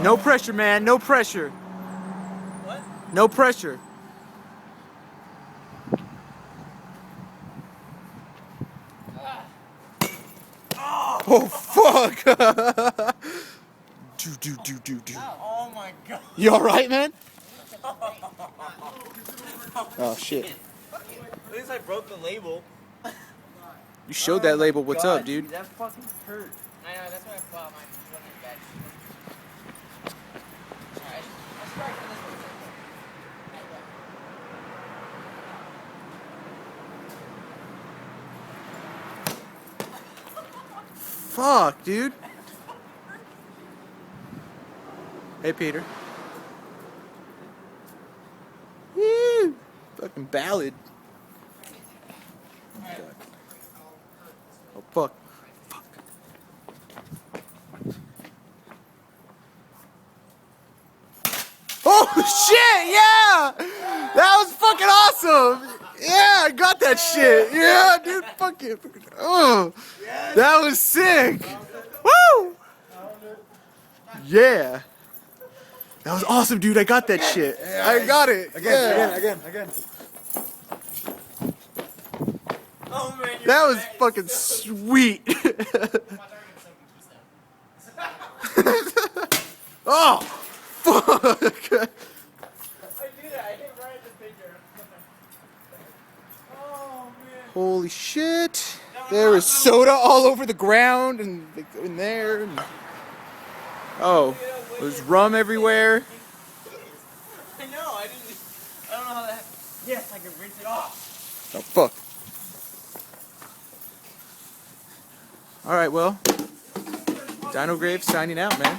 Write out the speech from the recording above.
No pressure, man. No pressure. What? No pressure. Oh fuck! do. Oh my god. You all right, man? Oh shit! At least I broke the label. You showed that label. What's God, up, dude? That fucking hurt. I know, that's why I bought mine. It wasn't bad. Alright, let's start from this one. Fuck, dude. Hey, Peter. Woo! Fucking ballad. Oh, God. Oh, fuck. Fuck. Oh, shit! Yeah! That was fucking awesome! Yeah, I got that shit! Yeah, dude, fucking. Oh! That was sick! Woo! Yeah! That was awesome, dude. I got that shit. I got it. Again. Oh man. That was fucking sweet. Oh, fuck. I knew that. I hit right at the finger. Oh man. Holy shit. There was soda all over the ground and in there. And... Oh, there's rum everywhere. I know. I don't know how that. Yes, I can rinse it off. Oh, fuck. Alright, well, Dino Grave signing out, man.